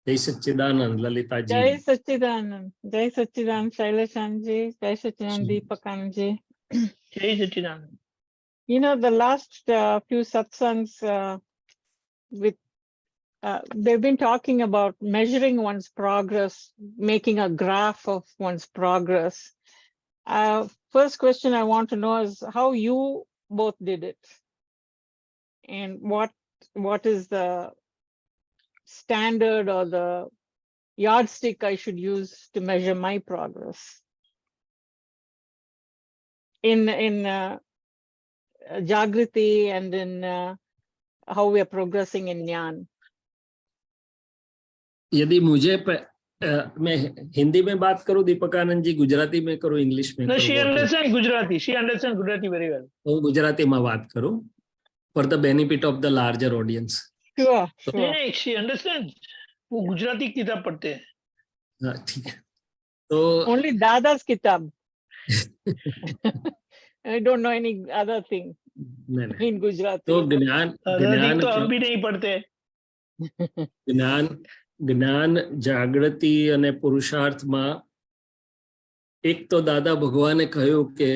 જય સચ્ચિદાનંદ લલિતાજી. Jai Sachidanand. Jai Sachidanand Shailashanji. Jai Sachidanand Deepakanji. Jai Sachidanand. You know, the last few satsangs they've been talking about measuring one's progress, making a graph of one's progress. First question I want to know is how you both did it, and what is the standard or the yardstick I should use to measure my progress in Jagriti and in how we are progressing in Jnana. यदि मुझे मैं हिंदी में बात करूं दीपकानंद जी, गुजराती में करूं, English में No, she करूं? understands Gujarati. She understands Gujarati very well. तो गुजराती में बात करूं for the benefit of the larger audience. Sure, नहीं sure. नहीं, she understands. वो गुजराती किताब पढ़ते हैं. हाँ, ठीक है. तो Only Dada's kitab. I don't know any other thing नहीं, in Gujarati. तो ज्ञान तो अब भी नहीं पढ़ते. જ્ઞાન જાગૃતિ અને પુરુષાર્થમાં એક તો દાદા ભગવાને કહ્યું કે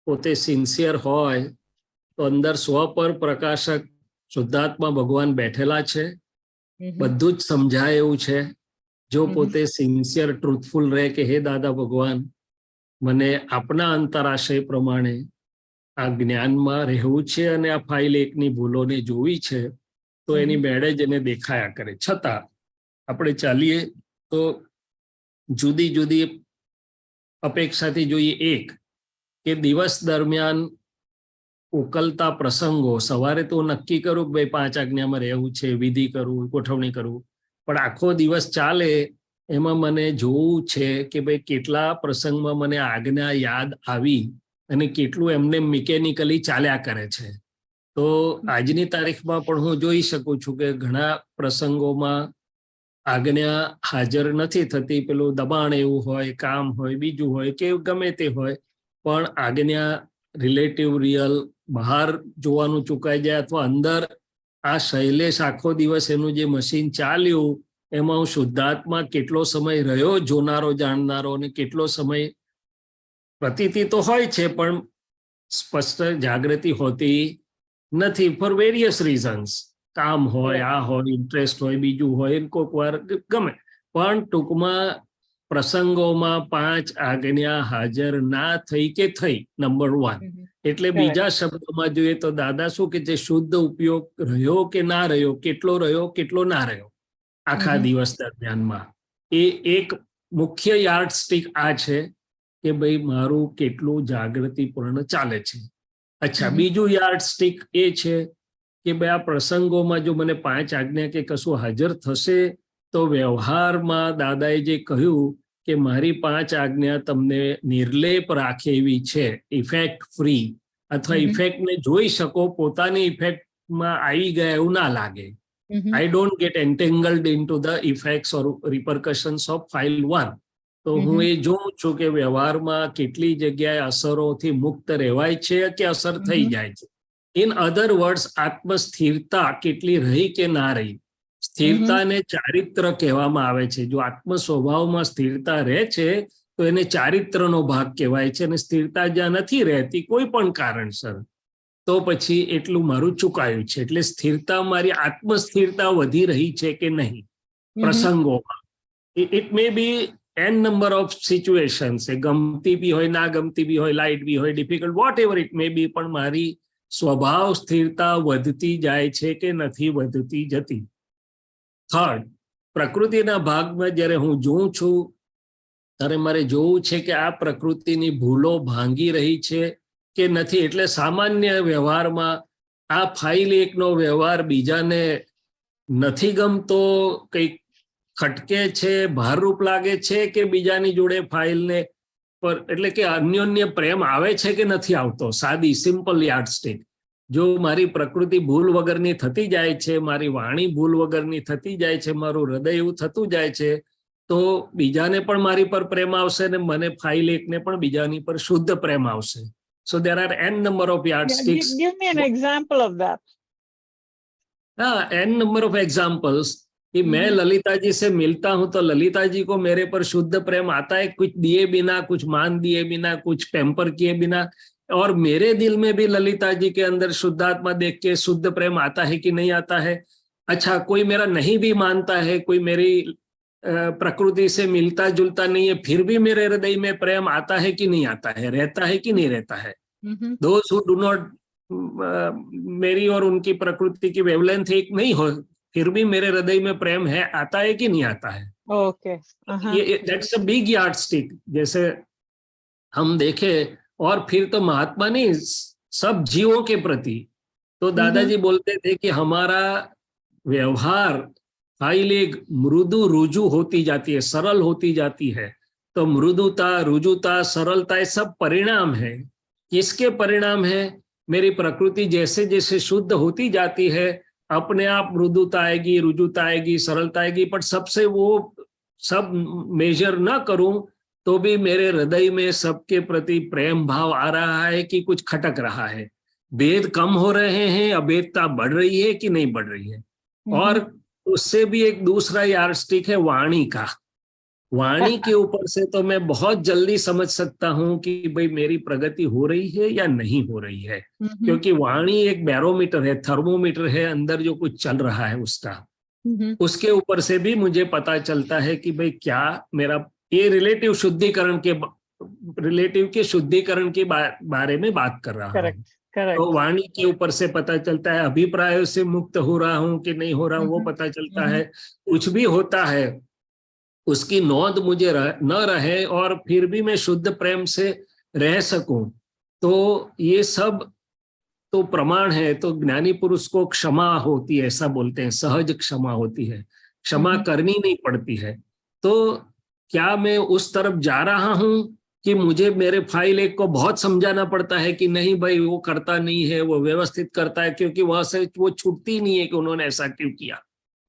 પોતે સિન્સિયર હોય તો અંદર સ્વ પર પ્રકાશક શુદ્ધાત્મા ભગવાન બેઠેલા છે, બધું જ સમજાય એવું છે. જો પોતે સિન્સિયર ટ્રુથફુલ રહે કે હે દાદા ભગવાન, મને આપના અંતરાશય પ્રમાણે આ જ્ઞાનમાં રહેવું છે અને આ ફાઇલ એકની ભૂલોને જોવી છે, તો એની મેળે જ એને દેખાયા કરે. છતાં આપણે ચાલીએ તો જુદી જુદી અપેક્ષાથી જોઈએ. એક કે દિવસ દરમિયાન ઉકલતા પ્રસંગો, સવારે તો નક્કી કરું કે ભાઈ 5 આજ્ઞામાં રહેવું છે, વિધિ કરવું, ગોઠવણી કરવું, પણ આખો દિવસ ચાલે એમાં મને જોવું છે કે ભાઈ કેટલા પ્રસંગમાં મને આજ્ઞા યાદ આવી અને કેટલું એમને મિકેનિકલી ચાલ્યા કરે છે. તો આજની તારીખમાં પણ હું જોઈ શકું છું કે ઘણા પ્રસંગોમાં આજ્ઞા હાજર નથી થતી. પેલું દબાણ એવું હોય, કામ હોય, બીજું હોય કે ગમે તે હોય, પણ આજ્ઞા રિલેટિવ રિયલ બહાર જોવાનું ચૂકાઈ જાય, અથવા અંદર આ શૈલેષ આખો દિવસ એનું જે મશીન ચાલ્યું એમાં હું શુદ્ધાત્મા કેટલો સમય રહ્યો જોનારો જાણનારો, અને કેટલો સમય પ્રતીતિ તો હોય છે પણ સ્પષ્ટ જાગૃતિ હોતી નથી ફોર વેરિયસ રીઝન્સ. કામ હોય, આ હોય, ઇન્ટરેસ્ટ હોય, બીજું હોય, કોઈક વાર ગમે, પણ ટૂંકમાં પ્રસંગોમાં 5 આજ્ઞા હાજર ના થઈ કે થઈ, નંબર 1. એટલે બીજા શબ્દોમાં જોઈએ તો દાદા શું કે જે શુદ્ધ ઉપયોગ રહ્યો કે ના રહ્યો, કેટલો ના રહ્યો આખા દિવસ દરમિયાનમાં, એ એક મુખ્ય યાર્ડસ્ટિક આ છે કે ભાઈ મારું કેટલું જાગૃતિપૂર્ણ ચાલે છે. અચ્છા, બીજું યાર્ડસ્ટિક એ છે કે ભાઈ આ પ્રસંગોમાં જો મને 5 આજ્ઞા કે કશું હાજર થશે તો વ્યવહારમાં દાદાએ જે કહ્યું કે મારી 5 આજ્ઞા તમને નિર્લેપ રાખે એવી છે, ઇફેક્ટ ફ્રી, અથવા ઇફેક્ટને જોઈ શકો, પોતાની ઇફેક્ટમાં આવી ગયા એવું ના લાગે. I don't get entangled into the effects or repercussions of file 1. તો હું એ જોઉં છું કે વ્યવહારમાં કેટલી જગ્યાએ અસરોથી મુક્ત રહેવાય છે કે અસર થઈ જાય છે. ઇન અધર વર્ડ્સ, આત્મસ્થિરતા કેટલી રહી કે ના રહી. સ્થિરતાને ચારિત્ર કહેવામાં આવે છે. જો આત્મ સ્વભાવમાં સ્થિરતા રહે છે તો એને ચારિત્રનો ભાગ કહેવાય છે, અને સ્થિરતા જ્યાં નથી રહેતી કોઈ પણ કારણસર, તો પછી એટલું મારું ચૂકાયું છે. એટલે સ્થિરતા, મારી આત્મસ્થિરતા વધી રહી છે કે નહીં પ્રસંગોમાં. It may be n number of situations, એ ગમતી બી હોય, ના ગમતી બી હોય, લાઇટ બી હોય, difficult, whatever it may be, પણ મારી સ્વભાવ સ્થિરતા વધતી જાય છે કે નથી વધતી જતી. થર્ડ, પ્રકૃતિના ભાગમાં જ્યારે હું જોઉં છું ત્યારે મારે જોવું છે કે આ પ્રકૃતિની ભૂલો ભાંગી રહી છે કે નથી. એટલે સામાન્ય વ્યવહારમાં આ ફાઇલ એકનો વ્યવહાર બીજાને નથી ગમતો, કંઈક ખટકે છે, ભારરૂપ લાગે છે, કે બીજાની જોડે ફાઇલને પર એટલે કે અન્યોન્ય પ્રેમ આવે છે કે નથી આવતો. સાદી સિમ્પલ યાર્ડસ્ટિક. જો મારી પ્રકૃતિ ભૂલ વગરની થતી જાય છે, મારી વાણી ભૂલ વગરની થતી જાય છે, મારું હૃદય એવું થતું જાય છે, તો બીજાને પણ મારી પર પ્રેમ આવશે ને મને ફાઇલ એકને પણ બીજાની પર શુદ્ધ પ્રેમ આવશે. So there are n number of yardsticks. Give me an example of that. n number of examples. कि मैं ललिता जी से मिलता हूं तो ललिता जी को मेरे पर शुद्ध प्रेम आता है, कुछ दिए बिना, कुछ मान दिए बिना, कुछ पैम्पर किए बिना, और मेरे दिल में भी ललिता जी के अंदर शुद्धात्मा देख के शुद्ध प्रेम आता है कि नहीं आता है। अच्छा, कोई मेरा नहीं भी मानता है, कोई मेरी प्रकृति से मिलता जुलता नहीं है, फिर भी मेरे हृदय में प्रेम आता है कि नहीं आता है, रहता है कि नहीं रहता है। दोस्त हु डू नॉट, मेरी और उनकी प्रकृति की वेवलेंथ एक नहीं हो, फिर भी मेरे हृदय में प्रेम है, आता है कि नहीं आता है। ओके, ये that's a big yard stick. जैसे हम देखें, और फिर तो महात्मा नहीं, सब जीवों के प्रति तो दादाजी बोलते थे कि हमारा व्यवहार फाइल एक मृदु रुजु होती जाती है, सरल होती जाती है। तो मृदुता, रुजुता, सरलता, ये सब परिणाम है। किसके परिणाम है? मेरी प्रकृति जैसे जैसे शुद्ध होती जाती है, अपने आप मृदुता आएगी, रुजुता आएगी, सरलता आएगी। पर सबसे वो सब मेजर ना करूं तो भी मेरे हृदय में सबके प्रति प्रेम भाव आ रहा है कि कुछ खटक रहा है। भेद कम हो रहे हैं, अभेदता बढ़ रही है कि नहीं बढ़ रही है। और उससे भी एक दूसरा यार्डस्टिक है वाणी का। वाणी के ऊपर से तो मैं बहुत जल्दी समझ सकता हूं कि भाई मेरी प्रगति हो रही है या नहीं हो रही है, क्योंकि वाणी एक बैरोमीटर है, थर्मोमीटर है, अंदर जो कुछ चल रहा है उसका, उसके ऊपर से भी मुझे पता चलता है कि भाई क्या मेरा, ये रिलेटिव के शुद्धिकरण के बारे में बात कर रहा हूँ। Correct, correct. तो वाणी के ऊपर से पता चलता है, अभिप्रायों से मुक्त हो रहा हूं कि नहीं हो रहा हूं, वो पता चलता है। कुछ भी होता है उसकी नोंद मुझे न रहे और फिर भी मैं शुद्ध प्रेम से रह सकूं, तो ये सब तो प्रमाण है। तो ज्ञानी पुरुष को क्षमा होती है, ऐसा बोलते हैं, सहज क्षमा होती है, क्षमा करनी नहीं पड़ती है। तो क्या मैं उस तरफ जा रहा हूं कि मुझे मेरे फाइल एक को बहुत समझाना पड़ता है कि नहीं भाई वो करता नहीं है, वो व्यवस्थित करता है, क्योंकि वहां से वो छूटती नहीं है कि उन्होंने ऐसा क्यों किया।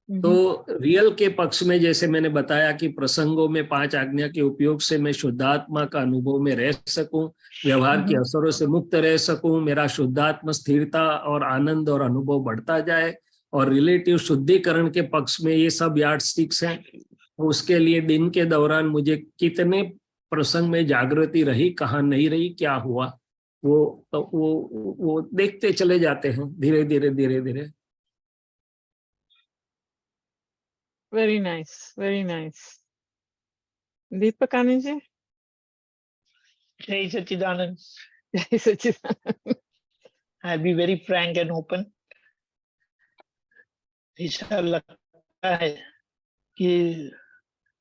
तो रियल के पक्ष में जैसे मैंने बताया कि प्रसंगों में 5 आज्ञा के उपयोग से मैं शुद्धात्मा का अनुभव में रह सकूं, व्यवहार की असरों से मुक्त रह सकूं, मेरा शुद्धात्मा स्थिरता और आनंद और अनुभव बढ़ता जाए। और रिलेटिव शुद्धिकरण के पक्ष में ये सब यार्ड स्टिक्स हैं। उसके लिए दिन के दौरान मुझे कितने प्रसंग में जागृति रही, कहाँ नहीं रही, क्या हुआ, वो देखते चले जाते हैं धीरे धीरे धीरे धीरे। Very nice, very nice. Deepak Anand ji. जय सच्चिदानंद। जय सच्चिदानंद। I'll be very frank and open. ऐसा लगता है कि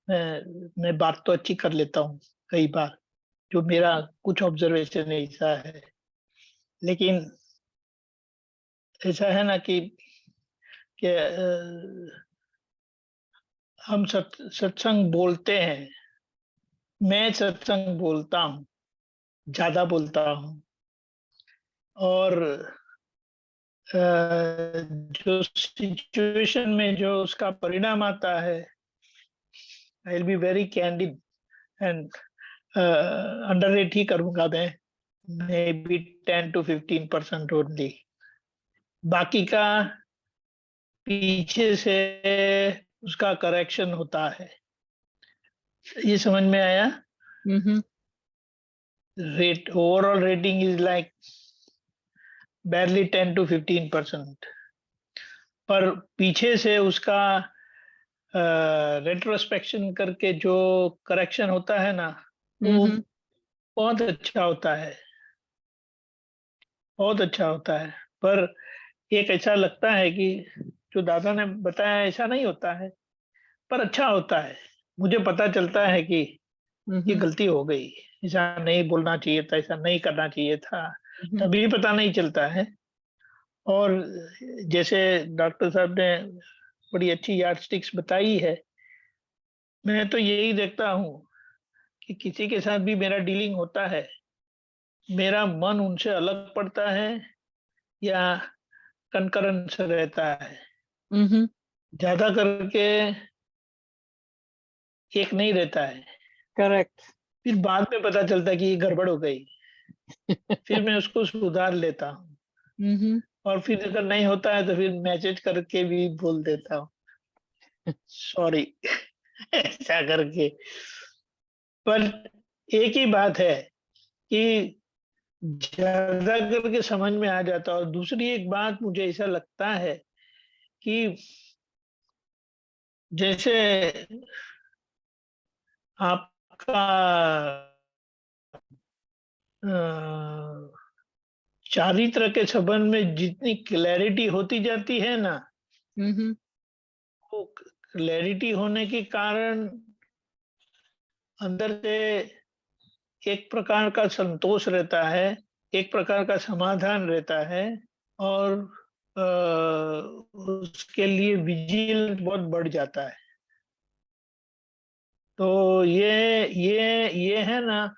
मैं बात तो अच्छी कर लेता हूँ कई बार, जो मेरा कुछ ऑब्जर्वेशन ऐसा है, लेकिन ऐसा है ना कि हम सत्संग बोलते हैं, मैं सत्संग बोलता हूँ, ज्यादा बोलता हूँ, और जो सिचुएशन में जो उसका परिणाम आता है, I will be very candid and underrate ही करूंगा मैं, मे बी 10 to 15% ओनली। बाकी का पीछे से उसका करेक्शन होता है। ये समझ में आया? Rate, overall rating is like barely 10 to 15%, पर पीछे से उसका रेट्रोस्पेक्शन करके जो करेक्शन होता है ना, वो बहुत अच्छा होता है, बहुत अच्छा होता है। पर एक ऐसा लगता है कि जो दादा ने बताया ऐसा नहीं होता है, पर अच्छा होता है। मुझे पता चलता है कि ये गलती हो गई, ऐसा नहीं बोलना चाहिए था, ऐसा नहीं करना चाहिए था, तभी पता नहीं चलता है। और जैसे डॉक्टर साहब ने बड़ी अच्छी यार्डस्टिक्स बताई है, मैं तो यही देखता हूँ कि किसी के साथ भी मेरा डीलिंग होता है, मेरा मन उनसे अलग पड़ता है या कंकरेंस रहता है, ज्यादा करके एक नहीं रहता है। करेक्ट। फिर बाद में पता चलता है कि ये गड़बड़ हो गई, फिर मैं उसको सुधार लेता हूँ, और फिर अगर नहीं होता है तो फिर मैसेज करके भी बोल देता हूँ। सॉरी ऐसा करके। पर एक ही बात है कि ज्यादा करके समझ में आ जाता है। और दूसरी एक बात मुझे ऐसा लगता है कि जैसे आपका अ, चारित्र के संबंध में जितनी क्लैरिटी होती जाती है ना, Mm-hmm. वो क्लैरिटी होने के कारण अंदर से एक प्रकार का संतोष रहता है, एक प्रकार का समाधान रहता है। और उसके लिए विजिलेंस बहुत बढ़ जाता है। तो ये है ना,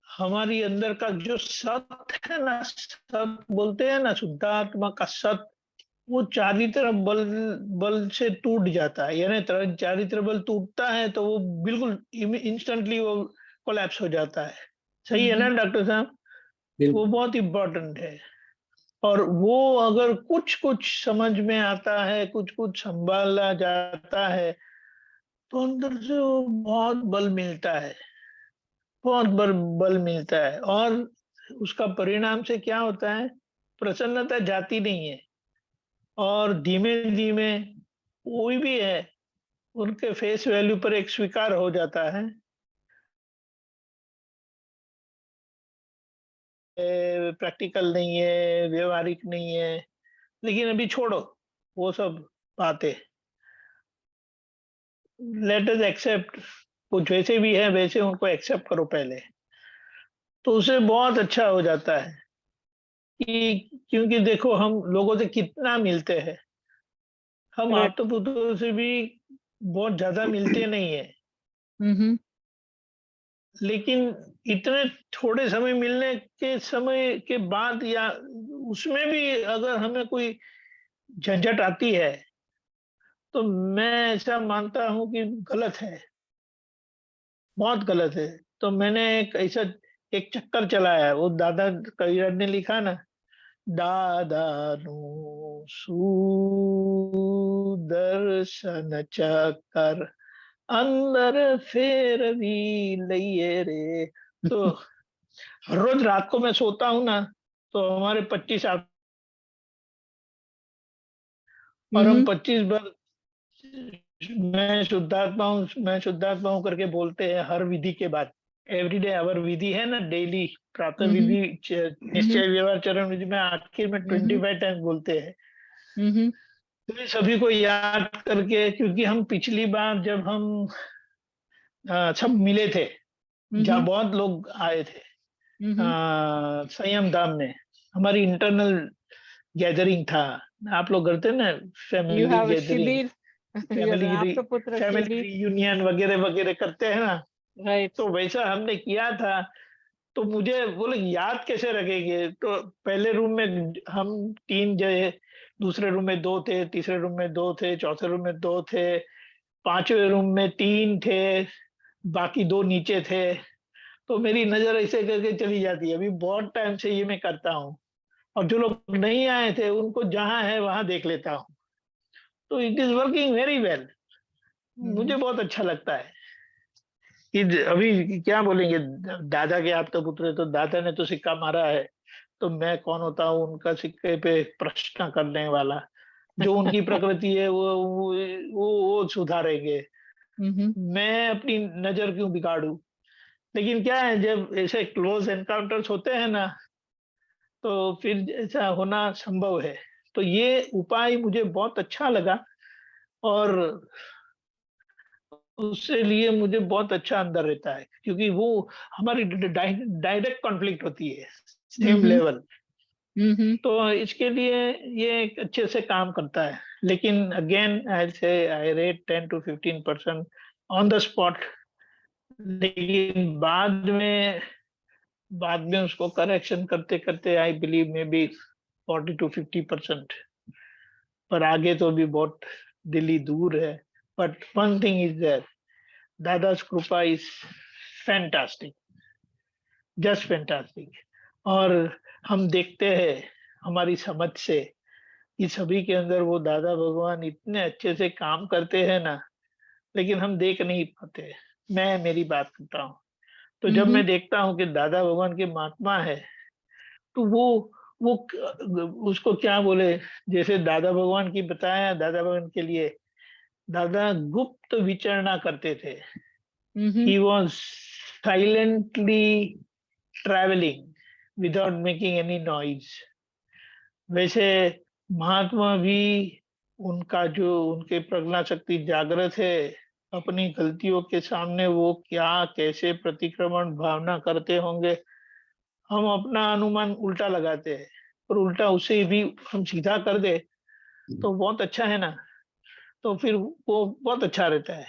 हमारी अंदर का जो सत है ना, सत बोलते हैं ना, शुद्धात्मा का सत, वो चारित्र बल बल से टूट जाता है। यानी चारित्र बल टूटता है तो वो बिल्कुल इंस्टेंटली वो कोलैप्स हो जाता है। सही है ना Mm-hmm. डॉक्टर साहब? वो बिल्कुल। बहुत इम्पोर्टेंट है। और वो अगर कुछ कुछ समझ में आता है, कुछ कुछ संभाला जाता है, तो अंदर से वो बहुत बल मिलता है, बहुत बल मिलता है। और उसका परिणाम से क्या होता है, प्रसन्नता जाती नहीं है। और धीमे धीमे कोई भी है, उनके फेस वैल्यू पर एक स्वीकार हो जाता है। प्रैक्टिकल नहीं है, व्यवहारिक नहीं है, लेकिन अभी छोड़ो वो सब बातें। लेट अस एक्सेप्ट, कुछ वैसे भी है, वैसे उनको एक्सेप्ट करो पहले। तो उसे बहुत अच्छा हो जाता है कि, क्योंकि देखो हम लोगों से कितना मिलते हैं, हम आप Correct. तो पुत्रों से भी बहुत ज्यादा मिलते नहीं है। Mm-hmm. लेकिन इतने थोड़े समय मिलने के समय के बाद, या उसमें भी अगर हमें कोई झंझट आती है, तो मैं ऐसा मानता हूं कि गलत है, बहुत गलत है। तो मैंने एक ऐसा एक चक्कर चलाया है, वो दादा कबीर ने लिखा ना, दादानु सुदर्शन चक्कर अंदर फेर भी लइए रे। तो हर रोज रात को मैं सोता हूँ ना, तो हमारे 25 आप, और हम Mm-hmm. 25 बार मैं शुद्धात्मा हूँ करके बोलते हैं हर विधि के बाद। एवरीडे आवर विधि है ना, डेली प्रातः Mm-hmm. विधि, Mm-hmm. निश्चय व्यवहार चरण विधि में आखिर में Mm-hmm. 25 टाइम्स बोलते हैं। Mm-hmm. तो ये सभी को याद करके, क्योंकि हम पिछली बार जब हम सब मिले थे, जहाँ Mm-hmm. बहुत लोग आए थे, Mm-hmm. संयम धाम में हमारी इंटरनल गैदरिंग था। आप लोग करते हैं ना, You family have a gathering, Shibir, your family Aptaputra family Shibir, reunion वगैरह वगैरह करते हैं ना। right? तो वैसा हमने किया था। तो मुझे बोले याद कैसे रखेंगे, तो पहले रूम में हम 3 जो है, दूसरे रूम में 2 थे, तीसरे रूम में 2 थे, चौथे रूम में 2 थे, पांचवें रूम में 3 थे, बाकी 2 नीचे थे। तो मेरी नजर ऐसे करके चली जाती है। अभी बहुत टाइम से ये मैं करता हूँ। और जो लोग नहीं आए थे उनको जहां है वहां देख लेता हूँ। तो it is working very well. Mm-hmm. मुझे बहुत अच्छा लगता है कि अभी क्या बोलेंगे, दादा के आप तो पुत्र, तो दादा ने तो सिक्का मारा है, तो मैं कौन होता हूँ उनका सिक्के पे प्रश्न करने वाला। जो उनकी प्रकृति है वो सुधारेंगे। Mm-hmm. मैं अपनी नजर क्यों बिगाड़ू। लेकिन क्या है, जब ऐसे क्लोज एनकाउंटर्स होते हैं ना, तो फिर ऐसा होना संभव है। तो ये उपाय मुझे बहुत अच्छा लगा। और उससे लिए मुझे बहुत अच्छा अंदर रहता है, क्योंकि वो हमारी डायरेक्ट कॉन्फ्लिक्ट होती है, सेम Mm-hmm. लेवल। Mm-hmm. तो इसके लिए ये एक अच्छे से काम करता है। लेकिन अगेन आई से आई rate 10 to 15% on the spot. लेकिन बाद में उसको करेक्शन करते करते I believe may be 40 to 50%। पर आगे तो भी बहुत दिल्ली दूर है। But one thing is there, दादा's कृपा इज फैंटास्टिक, जस्ट फैंटास्टिक। और हम देखते हैं हमारी समझ से, कि सभी के अंदर वो दादा भगवान इतने अच्छे से काम करते हैं ना, लेकिन हम देख नहीं पाते। मैं मेरी बात करता हूँ। तो जब मैं देखता हूँ कि दादा भगवान के महात्मा है, तो वो उसको क्या बोले, जैसे दादा भगवान की बताया, दादा भगवान के लिए दादा गुप्त विचरना करते थे। He was silently travelling without making any noise. वैसे महात्मा भी, उनका जो उनके प्रज्ञा शक्ति जागृत है, अपनी गलतियों के सामने वो क्या कैसे प्रतिक्रमण भावना करते होंगे, हम अपना अनुमान उल्टा लगाते हैं, और उल्टा उसे भी हम सीधा कर दे तो बहुत अच्छा है ना, तो फिर वो बहुत अच्छा रहता है।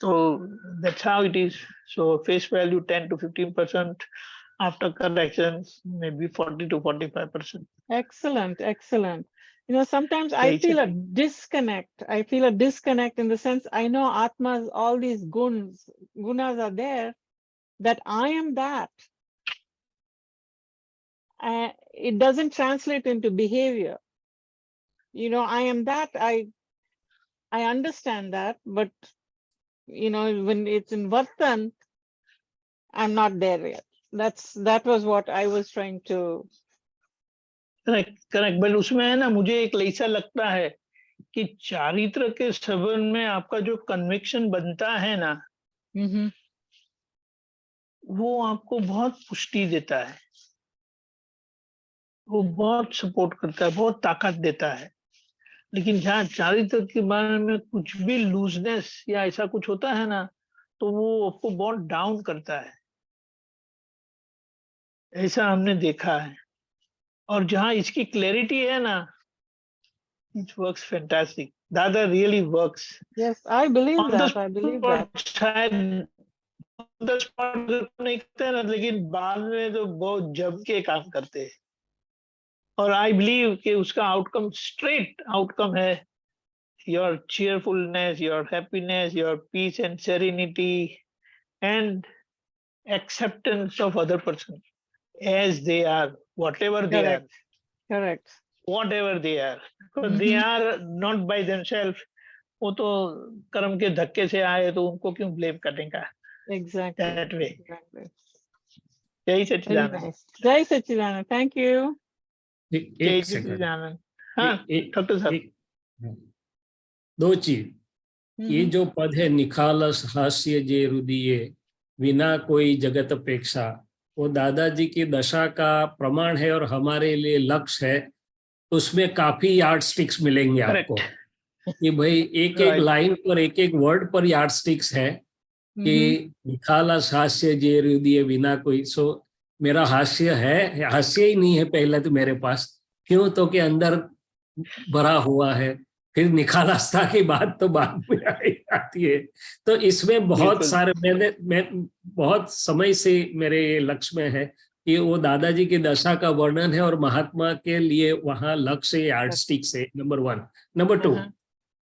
तो that's how it is. So face value 10 to 15%, after corrections maybe 40 to 45%. Excellent, excellent. You know, sometimes I यही feel a cheese. disconnect. I feel a disconnect in the sense I know Atma's, all these gunas are there, that I am that. It doesn't translate into behavior. You know, I am that, I understand that, but you know, when it's in Vartan, I'm not there yet. That was what I was trying to. Correct correct, but उसमें है ना, मुझे एक ऐसा लगता है कि चारित्र के संबंध में आपका जो कन्विक्शन बनता है ना, वो आपको बहुत पुष्टि देता है, वो बहुत सपोर्ट करता है, बहुत ताकत देता है। लेकिन जहाँ चारित्र के बारे में कुछ भी लूजनेस या ऐसा कुछ होता है ना, तो वो आपको बहुत डाउन करता है। ऐसा हमने देखा है। और जहाँ इसकी क्लैरिटी है ना, इट वर्क्स फैंटास्टिक। दादा really works Yes, I believe on the that. I believe that. Spot. शायद ऑन द स्पॉट नहीं करते हैं ना, लेकिन बाद में तो बहुत जम के काम करते हैं। और आई बिलीव कि उसका आउटकम स्ट्रेट आउटकम है, your cheerfulness, your happiness, your peace and serenity, and acceptance of other person as they are, whatever they are, Correct. Correct. whatever they are, because they are not by themselves. वो तो कर्म के धक्के से आए, तो उनको क्यों ब्लेम करेगा? Exactly. That way. Exactly. जय Very Sachchidanand. nice. Jai Sachidanand. Thank you. जय एक सेकंड, सच्चिदानंद। हाँ डॉक्टर साहब। एक दो चीज। ये जो पद है, निखालस हास्य जे हृदय विना कोई जगत अपेक्षा, वो दादाजी की दशा का प्रमाण है और हमारे लिए लक्ष्य है। उसमें काफी यार्ड स्टिक्स मिलेंगे आपको कि भाई एक एक लाइन पर, एक एक वर्ड पर यार्ड स्टिक्स है कि निखालस हास्य जे हृदय विना कोई। सो मेरा हास्य है, हास्य ही नहीं है पहले तो मेरे पास, क्यों? तो कि अंदर भरा हुआ है। फिर निखालसता की बात तो बाद में आती है। तो इसमें बहुत सारे, मैं बहुत समय से मेरे लक्ष्य में है कि वो दादाजी की दशा का वर्णन है और महात्मा के लिए वहां लक्ष्य यार्ड स्टिक से, नंबर 1। नंबर 2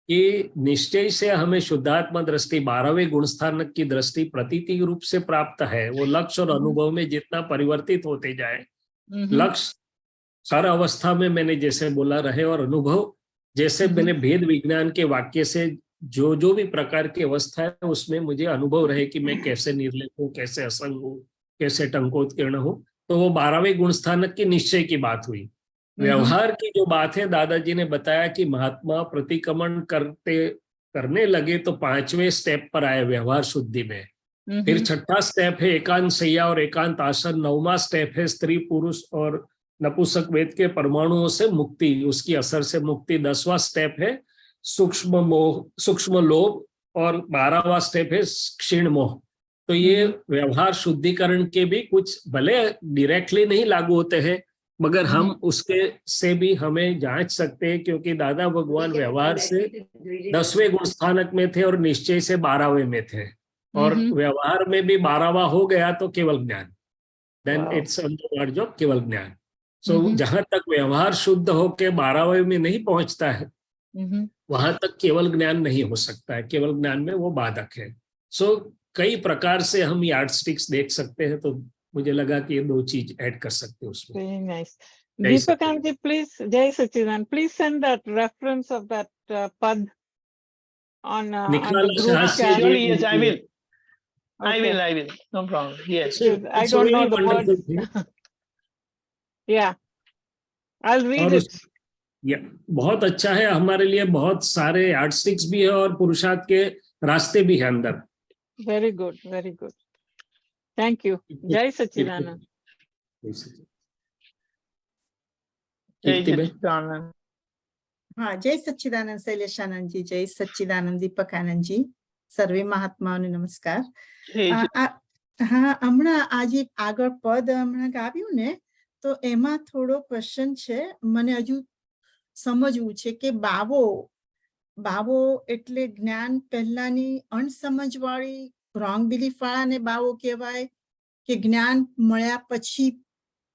कि निश्चय से हमें शुद्धात्मा दृष्टि, 12वें गुणस्थानक की दृष्टि प्रतीति रूप से प्राप्त है। वो लक्ष्य और अनुभव में जितना परिवर्तित होते जाए, लक्ष्य हर अवस्था में, मैंने जैसे बोला, रहे, और अनुभव जैसे मैंने भेद विज्ञान के वाक्य से जो जो भी प्रकार की अवस्था है उसमें मुझे अनुभव रहे कि मैं कैसे निर्लेप हूँ, कैसे असंग हूँ, कैसे टंकोत्कीर्ण हूँ। तो वो 12वें गुणस्थानक की निश्चय की बात हुई। व्यवहार की जो बात है, दादाजी ने बताया कि महात्मा प्रतिक्रमण करने लगे तो 5वें स्टेप पर आए व्यवहार शुद्धि में। फिर 6ठा स्टेप है एकांत शैया और एकांत आसन। 9वां स्टेप है स्त्री पुरुष और नपुंसक वेद के परमाणुओं से मुक्ति, उसकी असर से मुक्ति। 10वां स्टेप है सूक्ष्म मोह, सूक्ष्म लोभ, और 12वां स्टेप है क्षीण मोह। तो ये व्यवहार शुद्धिकरण के भी कुछ भले डायरेक्टली नहीं लागू होते हैं, मगर हम उसके से भी हमें जांच सकते हैं, क्योंकि दादा भगवान व्यवहार से 10वें गुणस्थानक में थे और निश्चय से 12वें में थे, और व्यवहार में भी 12वां हो गया तो केवल ज्ञान, देन इट्स ऑन ऑफ केवल ज्ञान। सो जहां तक व्यवहार शुद्ध होके 12वें में नहीं पहुंचता है, वहां तक केवल ज्ञान नहीं हो सकता है। केवल ज्ञान में वो बाधक है। सो कई प्रकार से हम यार्ड स्टिक्स देख सकते हैं, तो मुझे लगा कि ये 2 चीज ऐड कर सकते हैं उसमें। Very nice. Deepakanji, please, Jai Sachidanand, please send that reference of that pad on the Nikhil group Shah chat. Surely, yes, I will. Okay. I will. No problem. Yes. I It's don't a know really the wonderful words. thing. Yeah, I'll read और it. बहुत अच्छा है हमारे लिए, बहुत सारे यार्डस्टिक्स भी है और पुरुषार्थ के रास्ते भी है अंदर. Very good, very good. Thank you. Jai Sachidanand. जय कीर्ति बेन. सच्चिदानंद। हाँ, जय सच्चिदानंद शैलेशानंद जी, जय सच्चिदानंद दीपक आनंद जी, सर्वे महात्माओને નમસ્કાર. હા, હમણાં આજે આગળ પદ હમણાં ગાવ્યું ને, તો એમાં થોડો ક્વેશ્ચન છે, મને હજુ સમજવું છે કે બાવો એટલે જ્ઞાન પહેલાની અણસમજવાળી રોંગ બિલીફ વાળાને બાવો કહેવાય કે જ્ઞાન મળ્યા પછી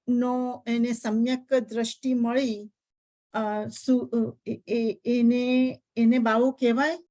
નો એને સમ્યક દ્રષ્ટિ મળી એને બાવો કહેવાય